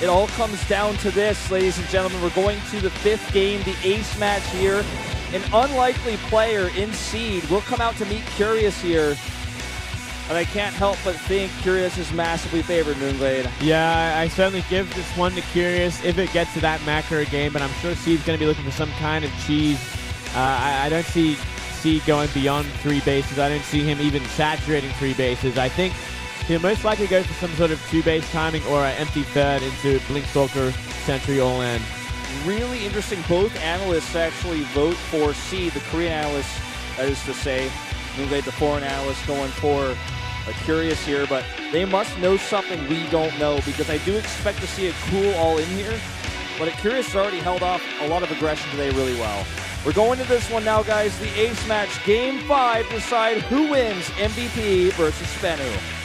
it all comes down to this, ladies and gentlemen. We're going to the 5th game, the ace match here. An unlikely player in seed will come out to meet Curious here. And I can't help but think Curious is massively favored, Moonglade. Yeah, I certainly give this one to Curious if it gets to that macro game, but I'm sure Seed's going to be looking for some kind of cheese. I don't see Seed going beyond 3 bases. I don't see him even saturating 3 bases. I think he'll most likely go for some sort of 2-base timing or an empty third into Blink Stalker, Sentry all in. Really interesting. Both analysts actually vote for Seed, the Korean analysts, that is to say. Moonglade, the foreign analyst, going for a Curious here, but they must know something we don't know, because I do expect to see a cool all in here, but Curious has already held off a lot of aggression today really well. We're going to this one now, guys. The ace match, Game 5, decide who wins MVP versus SBENU.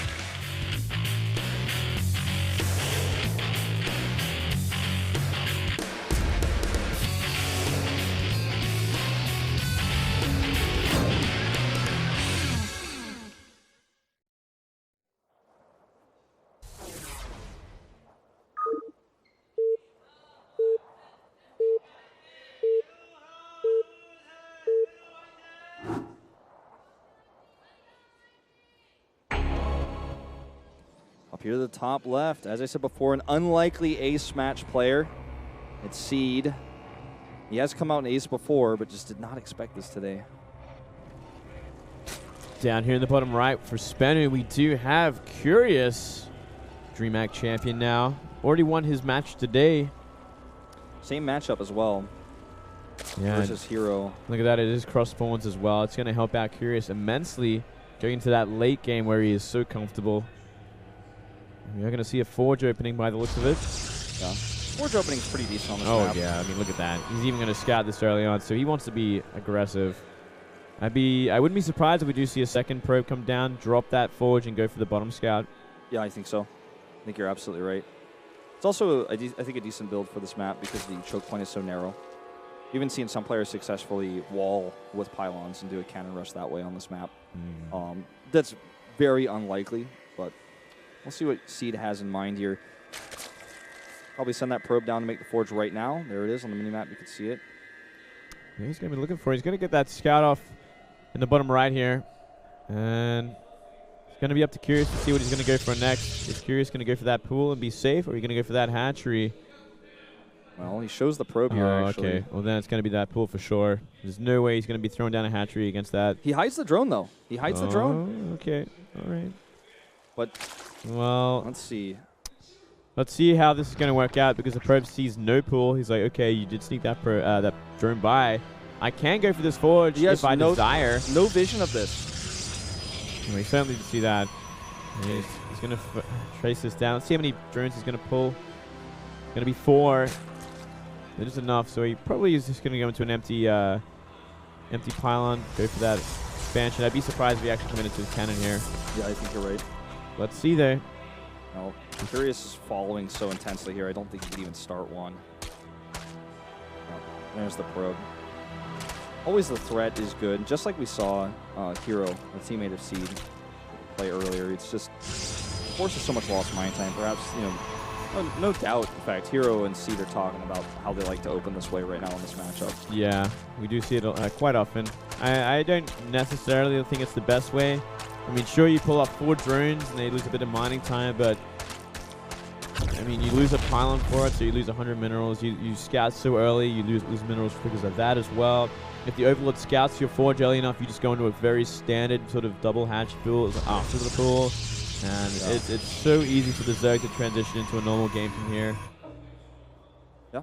Up here to the top left, as I said before, an unlikely ace match player. It's Seed. He has come out in ace before, but just did not expect this today. Down here in the bottom right for SBENU, we do have Curious, DreamHack champion now. Already won his match today. Same matchup as well. Yeah, versus Hero. Look at that, it is cross spawns as well. It's going to help out Curious immensely going into that late game where he is so comfortable. We are going to see a Forge opening by the looks of it. Yeah. Forge opening is pretty decent on this map. Oh, yeah. I mean, look at that. He's even going to scout this early on, so he wants to be aggressive. I wouldn't be surprised if we do see a second probe come down, drop that Forge, and go for the bottom scout. Yeah, I think so. I think you're absolutely right. It's also, I think, a decent build for this map because the choke point is so narrow. You've even seen some players successfully wall with pylons and do a cannon rush that way on this map. That's very unlikely, but we'll see what Seed has in mind here. Probably send that probe down to make the Forge right now. There it is on the minimap. You can see it. Yeah, he's going to be looking for it. He's going to get that scout off in the bottom right here. And it's going to be up to Curious to see what he's going to go for next. Is Curious going to go for that pool and be safe, or are you going to go for that hatchery? Well, he shows the probe here, actually. Okay. Well, then it's going to be that pool for sure. There's no way he's going to be throwing down a hatchery against that. He hides the drone, though. He hides the drone. Okay. All right. But, well, let's see. Let's see how this is going to work out, because the probe sees no pool. He's like, okay, you did sneak that drone by. I can go for this Forge if I desire. No vision of this. Well, he certainly did see that. He's going to trace this down. Let's see how many drones he's going to pull. It's going to be 4. That is enough, so he probably is just going to go into an empty pylon, go for that expansion. I'd be surprised if he actually come into his cannon here. Yeah, I think you're right. Let's see there. No, Curious is following so intensely here, I don't think he could even start one. Oh, there's the probe. Always the threat is good, just like we saw Hero, a teammate of Seed, play earlier. It's just forces so much lost mind time. Perhaps, you know, no doubt, in fact, Hero and Seed are talking about how they like to open this way right now in this matchup. Yeah, we do see it quite often. I don't necessarily think it's the best way. I mean, sure, you pull up 4 drones and they lose a bit of mining time, but I mean, you lose a pylon for it, so you lose 100 minerals. You scout so early, you lose minerals because of that as well. If the Overlord scouts your Forge early enough, you just go into a very standard sort of double hatch pool after the pool. And it's so easy for the Zerg to transition into a normal game from here. Yeah.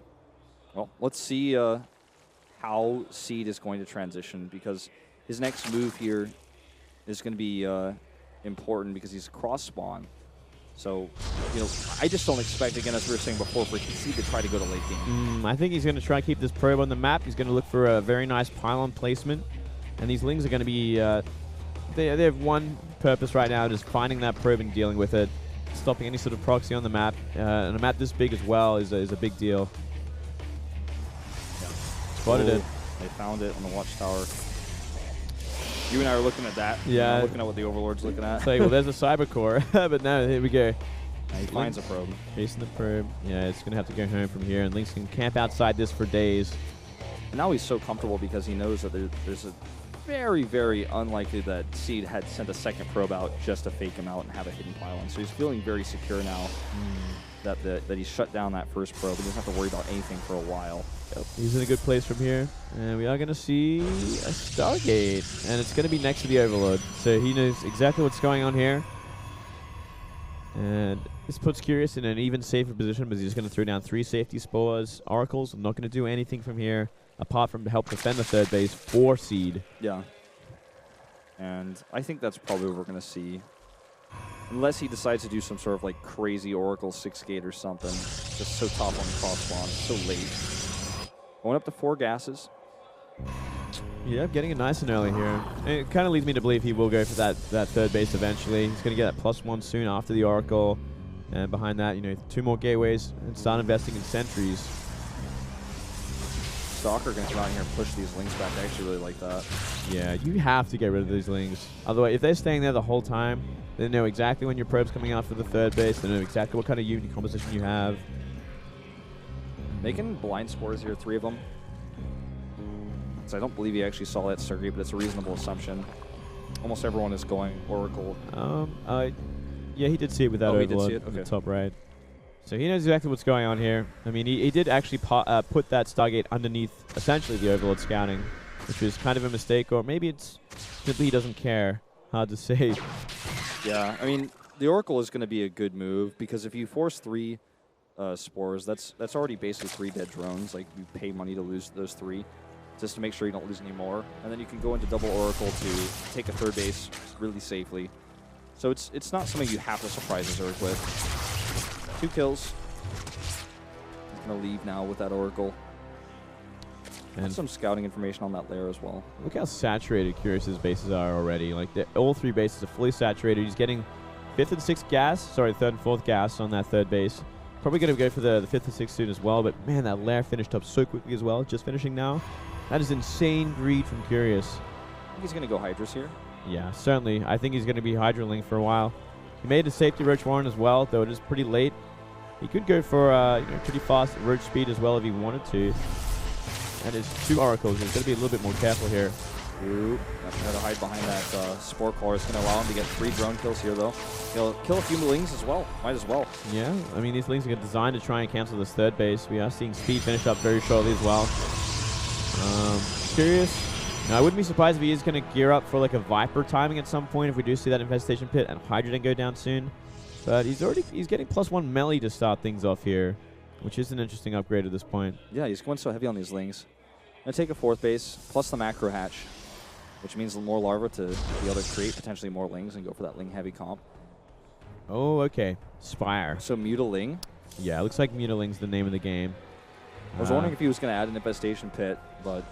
Well, let's see how Seed is going to transition, because his next move here is going to be important because he's cross-spawn. So, you know, I just don't expect, again, as we were saying before, for Seed to try to go to late game. I think he's going to try to keep this probe on the map. He's going to look for a very nice pylon placement. And these Lings are going to be... they have one purpose right now, just finding that probe and dealing with it. Stopping any sort of proxy on the map. And a map this big as well is a big deal. Yeah. Spotted it. They found it on the watchtower. You and I are looking at that. Yeah. Looking at what the Overlord's looking at. It's like, well, there's a cyber core. But no, here we go. He finds a probe. Chasing the probe. Yeah, it's going to have to go home from here, and Lynx can camp outside this for days. And now he's so comfortable because he knows that there's a very, very unlikely that Seed had sent a second probe out just to fake him out and have a hidden pylon. So he's feeling very secure now that he shut down that first probe. He doesn't have to worry about anything for a while. Yep. He's in a good place from here. And we are going to see a Stargate. And it's going to be next to the Overlord. So he knows exactly what's going on here. And this puts Curious in an even safer position, because he's going to throw down 3 safety spores. Oracle's not going to do anything from here apart from to help defend the third base for Seed. Yeah. And I think that's probably what we're going to see. Unless he decides to do some sort of like crazy Oracle 6-gate or something. Just so top on the cross spawn. So late. Going up to 4 gases. Yeah, getting it nice and early here. It kind of leads me to believe he will go for that third base eventually. He's going to get that +1 soon after the Oracle. And behind that, 2 more gateways and start investing in sentries. Stalker going to come out here and push these Lings back. I actually really like that. Yeah, you have to get rid of these Lings. Otherwise, if they're staying there the whole time, they know exactly when your probe's coming out for the third base. They know exactly what kind of unit composition you have. Making blind spores here, 3 of them. So I don't believe he actually saw that Stargate, but it's a reasonable assumption. Almost everyone is going Oracle. Yeah, he did see it with that Overlord he did see it? on Okay. the top right. So he knows exactly what's going on here. I mean, he did actually put that Stargate underneath, essentially, the Overlord scouting, which was kind of a mistake, or maybe it's simply he doesn't care. Hard to say. Yeah, I mean, the Oracle is going to be a good move, because if you force 3 spores, that's already basically 3 dead drones. Like, you pay money to lose those 3, just to make sure you don't lose any more. And then you can go into double Oracle to take a third base really safely. So it's not something you have to surprise Zerg with. 2 kills. He's going to leave now with that Oracle. And some scouting information on that lair as well. Look how saturated Curious's bases are already. Like, all 3 bases are fully saturated. He's getting 5th and 6th gas. Sorry, 3rd and 4th gas on that third base. Probably going to go for the 5th and 6th soon as well. But, man, that lair finished up so quickly as well. Just finishing now. That is insane greed from Curious. I think he's going to go Hydras here. Yeah, certainly. I think he's going to be Hydraling for a while. He made a safety Roach Warren as well, though it is pretty late. He could go for pretty fast Roach speed as well if he wanted to. That is 2 Oracles. He's going to be a little bit more careful here. Ooh, got to hide behind that Spore Caller. It's going to allow him to get 3 drone kills here, though. He'll kill a few Lings as well. Might as well. Yeah, I mean, these Lings are designed to try and cancel this third base. We are seeing speed finish up very shortly as well. Curious. Now, I wouldn't be surprised if he is going to gear up for like a Viper timing at some point if we do see that Infestation Pit and Hydrogen go down soon. But he's getting +1 melee to start things off here, which is an interesting upgrade at this point. Yeah, he's going so heavy on these Lings. Going to take a 4th base, plus the macro hatch, which means more larva to be able to create potentially more Lings and go for that Ling heavy comp. Oh, okay. Spire. So Mutaling. Yeah, it looks like Mutaling's the name of the game. I was wondering if he was going to add an Infestation Pit, but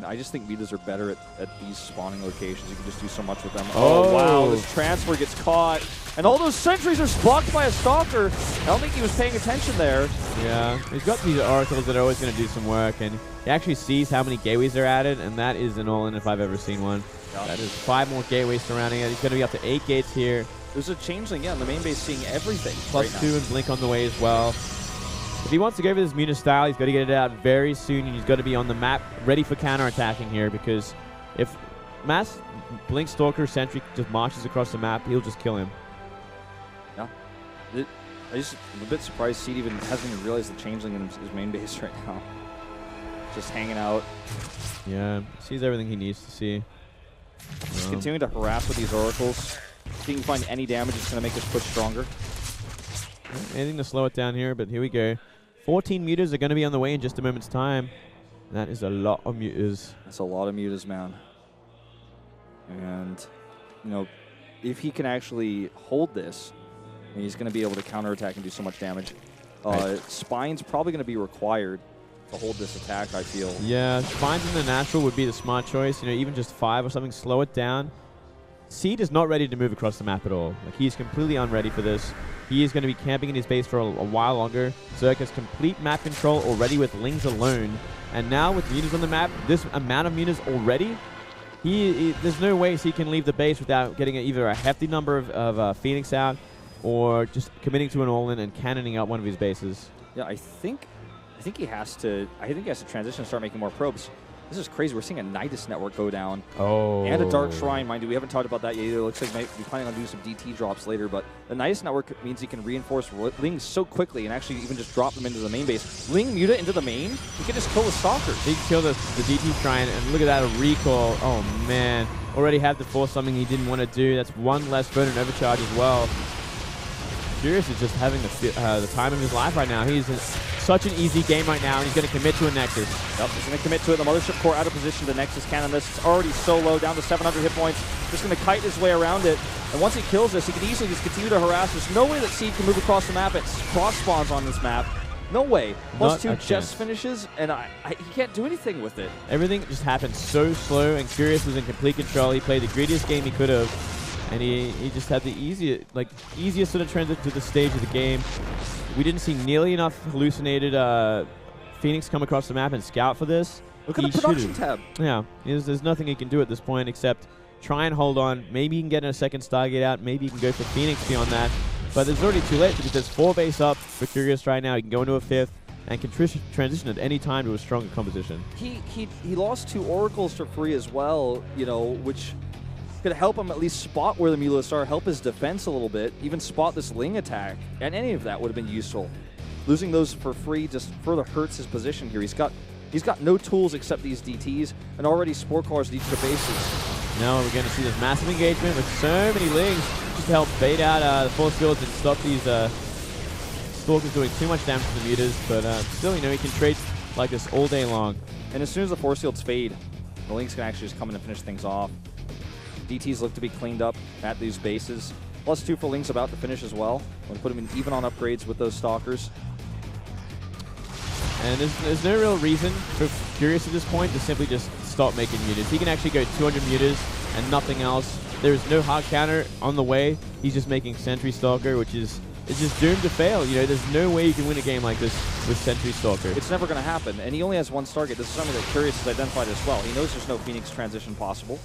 I just think Mutas are better at these spawning locations. You can just do so much with them. Oh, wow. This transfer gets caught. And all those sentries are blocked by a Stalker. I don't think he was paying attention there. Yeah, he's got these Oracles that are always going to do some work, and he actually sees how many gateways are added, and that is an all-in if I've ever seen one. Yep. That is 5 more gateways surrounding it. He's going to be up to 8 gates here. There's a changeling, yeah, on the main base seeing everything. +2 and Blink on the way as well. If he wants to go for this Muta style, he's got to get it out very soon, and he's got to be on the map ready for counter-attacking here, because if Mass Blink Stalker Sentry just marches across the map, he'll just kill him. Yeah. I'm a bit surprised Seed even hasn't even realized the changeling in his main base right now. Just hanging out. Yeah, sees everything he needs to see. Just continuing to harass with these Oracles. If he can find any damage, it's going to make this push stronger. Anything to slow it down here, but here we go. 14 Mutas are going to be on the way in just a moment's time. That is a lot of Mutas. That's a lot of Mutas, man. And, if he can actually hold this, he's going to be able to counterattack and do so much damage. Spine's probably going to be required to hold this attack, I feel. Yeah, Spines in the natural would be the smart choice. Even just 5 or something, slow it down. Seed is not ready to move across the map at all. Like, he's completely unready for this. He is going to be camping in his base for a while longer. Zerg has complete map control already with Lings alone. And now with Mutas on the map, this amount of Mutas already, there's no way he can leave the base without getting either a hefty number of Phoenix out or just committing to an all-in and cannoning out one of his bases. Yeah, I think he has to. I think he has to transition and start making more probes. This is crazy. We're seeing a Nidus network go down. Oh. And a Dark Shrine, mind you. We haven't talked about that yet either. It looks like he might be planning on doing some DT drops later, but the Nidus network means he can reinforce Lings so quickly and actually even just drop them into the main base. Ling Muta into the main, he can just kill the Stalkers. He can kill the DT Shrine, and look at that, a recall. Oh, man. Already had to force something he didn't want to do. That's one less Burden Overcharge as well. Furious is just having the time of his life right now. He's in such an easy game right now, and he's going to commit to a Nexus. Yep, he's going to commit to it. The Mothership Core out of position to Nexus cannon this. It's already so low, down to 700 hit points. Just going to kite his way around it. And once he kills this, he can easily just continue to harass. There's no way that Seed can move across the map. It's cross spawns on this map. No way. +2 just finishes, and he can't do anything with it. Everything just happened so slow, and Furious was in complete control. He played the greediest game he could have. And he just had the easiest sort of transition to the stage of the game. We didn't see nearly enough hallucinated Phoenix come across the map and scout for this. Look at the production tab. Yeah, there's nothing he can do at this point except try and hold on. Maybe he can get a second Stargate out. Maybe he can go for Phoenix beyond that. But it's already too late because there's 4 base up for Curious right now. He can go into a 5th and can transition at any time to a stronger composition. He lost 2 Oracles for free as well, you know, which could help him at least spot where the Mulas are, help his defense a little bit, even spot this Ling attack, and any of that would have been useful. Losing those for free just further hurts his position here. He's got no tools except these DTs, and already Spore Callers need the bases. Now we're going to see this massive engagement with so many Lings just to help bait out the force fields and stop these Stalkers doing too much damage to the Mutas, but still, you know, he can trade like this all day long. And as soon as the force fields fade, the Lings can actually just come in and finish things off. DTs look to be cleaned up at these bases. +2 for Ling's about to finish as well. We'll put him in even on upgrades with those Stalkers. And there's no real reason for Furious at this point to simply just stop making mutas. He can actually go 200 mutas and nothing else. There's no hard counter on the way. He's just making Sentry Stalker, which is just doomed to fail. You know, there's no way you can win a game like this with Sentry Stalker. It's never going to happen. And he only has 1 Stargate. This is something that Curious has identified as well. He knows there's no Phoenix transition possible.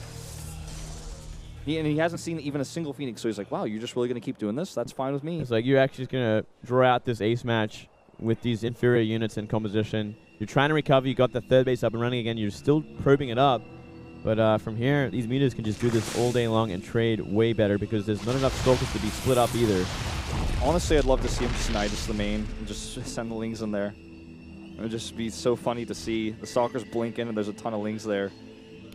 And he hasn't seen even a single Phoenix, so he's like, wow, you're just really going to keep doing this? That's fine with me. It's like you're actually just going to draw out this ace match with these inferior units in composition. You're trying to recover. You got the 3rd base up and running again. You're still probing it up. But from here, these mutas can just do this all day long and trade way better because there's not enough Stalkers to be split up either. Honestly, I'd love to see him just Nidus the main and just send the Lings in there. It would just be so funny to see the Stalkers blink in and there's a ton of Lings there.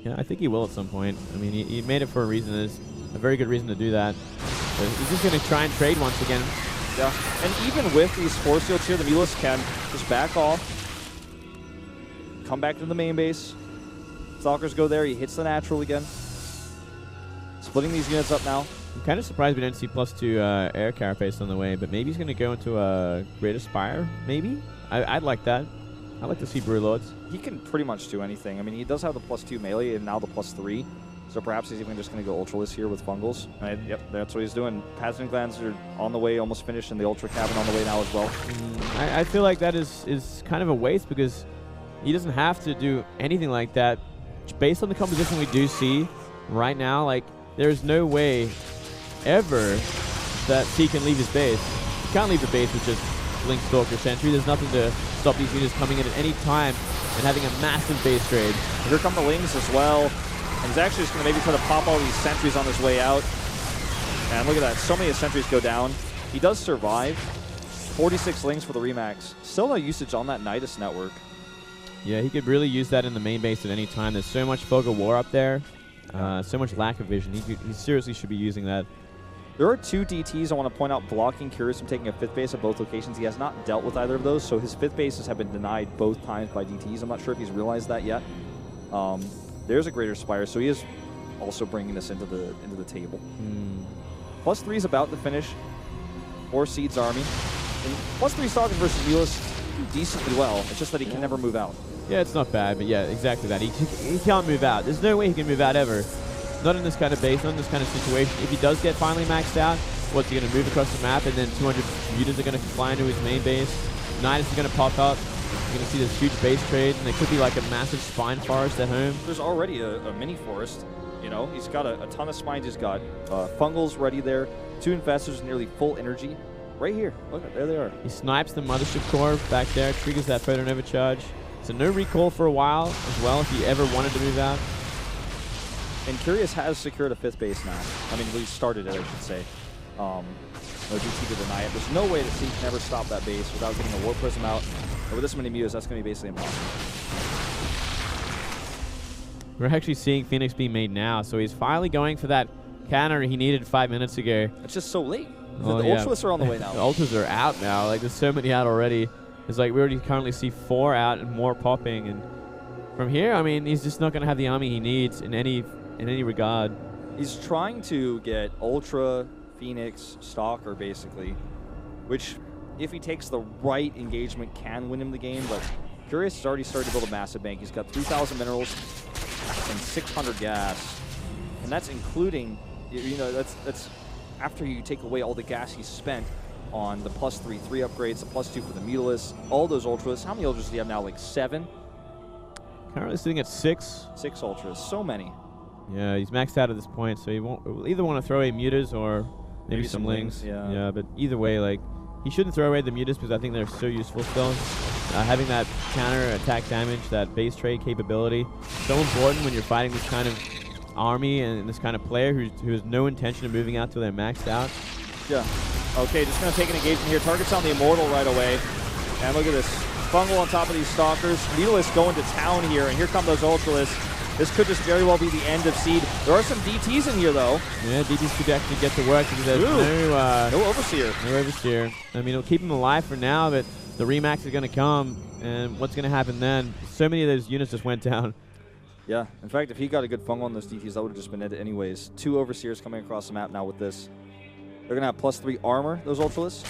Yeah, I think he will at some point. I mean, he made it for a reason. There's a very good reason to do that. But he's just going to try and trade once again. Yeah, and even with these force fields here, the Mulas can just back off, come back to the main base. Stalkers go there. He hits the natural again. Splitting these units up now. I'm kind of surprised we don't see +2 air carapace on the way, but maybe he's going to go into a Greater Spire, maybe? I'd like that. I'd like to see Brew Lords. He can pretty much do anything. I mean, he does have the +2 melee and now the +3. So perhaps he's even just going to go Ultraless here with Fungals. And yep, that's what he's doing. Pathogen Glands are on the way, almost finished, and the Ultra Cabin on the way now as well. I feel like that is kind of a waste because he doesn't have to do anything like that. Based on the composition we do see right now, like, there's no way ever that he can leave his base. He can't leave the base with just Link, Stalker, Sentry. There's nothing to stop these units coming in at any time and having a massive base trade. Here come the Lings as well. And he's actually just going to maybe try to pop all these sentries on his way out. And look at that. So many sentries go down. He does survive. 46 Lings for the Remax. Still no usage on that Nidus network. Yeah, he could really use that in the main base at any time. There's so much fog of war up there. So much lack of vision. He seriously should be using that. There are 2 DTs I want to point out blocking Curious from taking a 5th base at both locations. He has not dealt with either of those, so his 5th bases have been denied both times by DTs. I'm not sure if he's realized that yet. There's a Greater Spire, so he is also bringing this into the table. +3 is about to finish for Seed's army. And +3 Stalkers versus Mulas do decently well. It's just that he can never move out. Yeah, it's not bad, but yeah, exactly that. He can't move out. There's no way he can move out ever. Not in this kind of base, not in this kind of situation. If he does get finally maxed out, what's he going to move across the map and then 200 mutas are going to fly into his main base. Nidus is going to pop up. You're going to see this huge base trade, and there could be like a massive spine forest at home. There's already a mini forest. You know, he's got a ton of spines. He's got fungals ready there. 2 infestors, nearly full energy. Right here. Look, there they are. He snipes the mothership core back there, triggers that photonova charge. So no recall for a while as well if he ever wanted to move out. And Curious has secured a 5th base now. I mean, he started it, I should say. No DT to deny it. There's no way that Siege can ever stop that base without getting a Warp Prism out. And with this many Mews, that's going to be basically impossible. We're actually seeing Phoenix being made now, so he's finally going for that counter he needed 5 minutes ago. It's just so late. Oh, the yeah. Ultras are on the way now. The Ultras are out now. Like, there's so many out already. It's like we already currently see 4 out and more popping. And from here, I mean, he's just not going to have the army he needs in any regard. He's trying to get Ultra, Phoenix, Stalker, basically, which, if he takes the right engagement, can win him the game. But Curious has already started to build a massive bank. He's got 3,000 minerals and 600 gas, and that's including, you know, that's after you take away all the gas he's spent on the +3 upgrades, the +2 for the Mutalisk, all those Ultras. How many Ultras do you have now? Like 7? Currently sitting at 6. 6 Ultras. So many. Yeah, he's maxed out at this point, so he won't either want to throw away Mutas or maybe some Lings. Yeah, but either way, like, he shouldn't throw away the Mutas because I think they're so useful still. Having that counter attack damage, that base trade capability, so important when you're fighting this kind of army and this kind of player who has no intention of moving out till they're maxed out. Yeah. Okay, just going to take an engagement here. Targets on the Immortal right away. And look at this. Fungal on top of these Stalkers. Mutalisk going to town here, and here come those Ultralisks. This could just very well be the end of Seed. There are some DTs in here, though. Yeah, DTs could actually get to work because there's no Overseer. No Overseer. I mean, it'll keep him alive for now, but the Remax is going to come, and what's going to happen then? So many of those units just went down. Yeah, in fact, if he got a good fungal on those DTs, that would have just been it anyways. 2 Overseers coming across the map now with this. They're going to have +3 armor, those Ultralisks.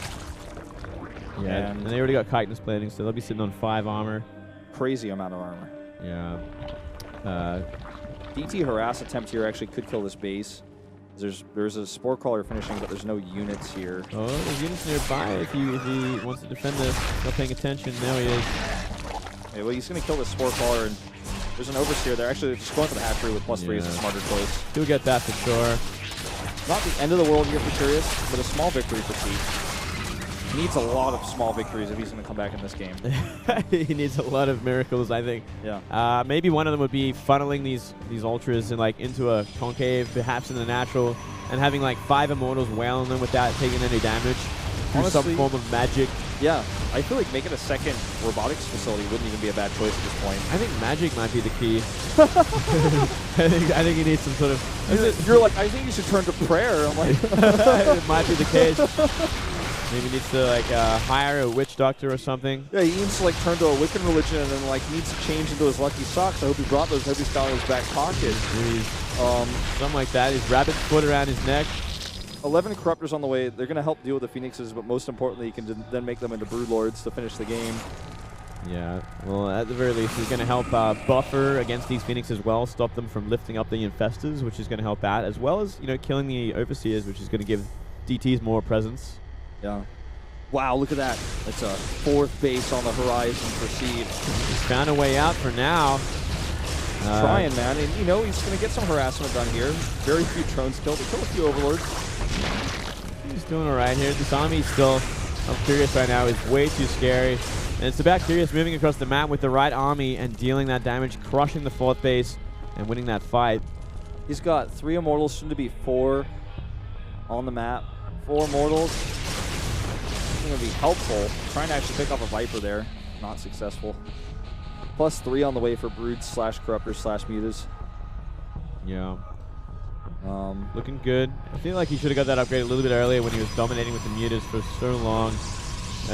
Yeah, and they already got Cactus plating, so they'll be sitting on 5 armor. Crazy amount of armor. Yeah. DT harass attempt here actually could kill this base. There's a Spore Crawler finishing, but there's no units here. Oh, there's units nearby if he wants to defend this. Not paying attention. Now he is. Okay, well, he's going to kill this Spore Crawler, and there's an Overseer there. Actually, just going for the hatchery with +3 is a smarter choice. He'll get that for sure. Not the end of the world here for Curious, but a small victory for Siege. He needs a lot of small victories if he's going to come back in this game. He needs a lot of miracles, I think. Yeah. Maybe one of them would be funneling these Ultras into a concave, perhaps in the natural, and having like 5 Immortals wail on them without taking any damage through some form of magic. Yeah, I feel like making a second robotics facility wouldn't even be a bad choice at this point. I think magic might be the key. I think you need some sort of... You're like, I think you should turn to prayer. I'm like... It might be the case. Maybe needs to like hire a witch doctor or something. Yeah, he needs to like turn to a Wiccan religion and then like needs to change into his lucky socks. I hope he brought those. I hope he's got in his back pocket. Something like that. His rabbit's foot around his neck. 11 Corruptors on the way. They're going to help deal with the Phoenixes, but most importantly, he can then make them into Broodlords to finish the game. Yeah, well, at the very least, he's going to help buffer against these Phoenix as well, stop them from lifting up the Infestors, which is going to help out, as well as, you know, killing the Overseers, which is going to give DTs more presence. Yeah. Wow, look at that. That's a 4th base on the horizon for Seed. He's found a way out for now. Trying, man. And, you know, he's going to get some harassment done here. Very few drones killed. They kill a few Overlords. He's doing all right here. This army still, I'm Curious right now, is way too scary. And it's about Curious moving across the map with the right army and dealing that damage, crushing the 4th base, and winning that fight. He's got 3 Immortals, soon to be 4 on the map. 4 Immortals. Going to be helpful. Trying to actually pick up a Viper there. Not successful. +3 on the way for Broods/Corruptors/Mutas. Yeah. Looking good. I feel like he should have got that upgrade a little bit earlier when he was dominating with the Mutas for so long.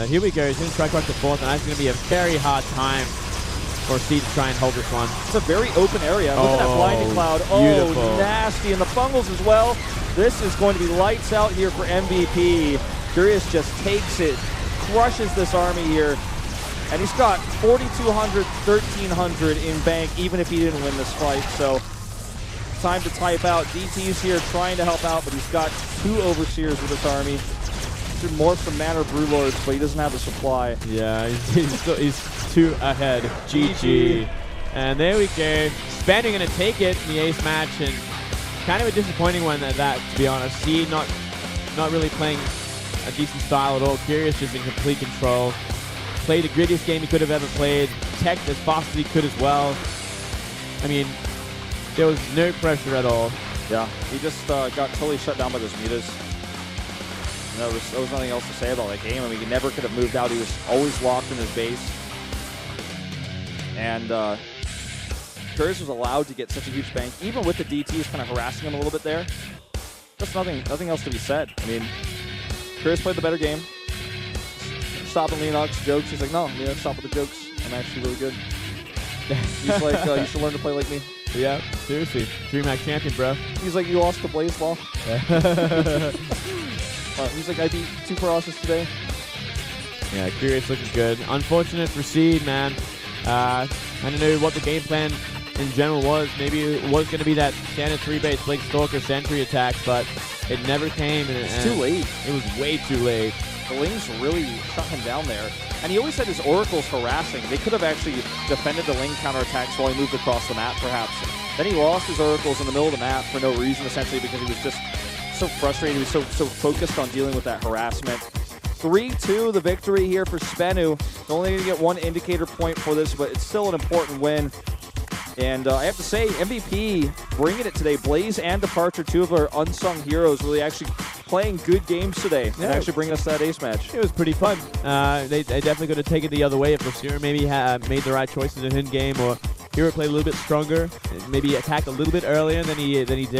Here we go. He's going to try to crush the 4th, and that's going to be a very hard time for Seed to try and hold this one. It's a very open area. Look at that Blinding Cloud. Beautiful. Oh, nasty. And the Fungals as well. This is going to be lights out here for MVP. Curious just takes it, crushes this army here, and he's got 4,200, 1,300 in bank, even if he didn't win this fight. So, time to type out. DT's here trying to help out, but he's got 2 Overseers with this army. Should morph some Manor Broodlords, but he doesn't have the supply. Yeah, he's 2 ahead. GG. And there we go. SBENU going to take it in the ace match, and kind of a disappointing one at that, to be honest. C not really playing a decent style at all. Curious just in complete control. Played the grittiest game he could have ever played. Tech as fast as he could as well. I mean, there was no pressure at all. Yeah, he just got totally shut down by those mutas. There was nothing else to say about that game. I mean, he never could have moved out. He was always locked in his base. And Curious was allowed to get such a huge bank, even with the DTs kind of harassing him a little bit there. Just nothing else to be said. I mean, Curious played the better game. Stopping Leonard's jokes. He's like, no, stop with the jokes. I'm actually really good. He's like, you should learn to play like me. Yeah, seriously. DreamHack champion, bro. He's like, you lost to Blaze Ball. He's like, I beat 2 Colossus today. Yeah, Curious looking good. Unfortunate for Seed, man. I don't know what the game plan in general was. Maybe it was going to be that standard 3-base Blake Stalker Sentry attack, but it never came. And it's too late. It was way too late. The lanes really shut him down there. And he always had his oracles harassing. They could have actually defended the lane counterattacks while he moved across the map, perhaps. Then he lost his oracles in the middle of the map for no reason, essentially, because he was just so frustrated. He was so focused on dealing with that harassment. 3-2, the victory here for SBENU. They're only going to get 1 indicator point for this, but it's still an important win. And I have to say, MVP bringing it today. Blaze and Departure, 2 of our unsung heroes, really actually playing good games today and actually bringing us that ace match. It was pretty fun. They definitely could have taken it the other way if Rosira maybe made the right choices in game, or Hero played a little bit stronger, maybe attacked a little bit earlier than he did.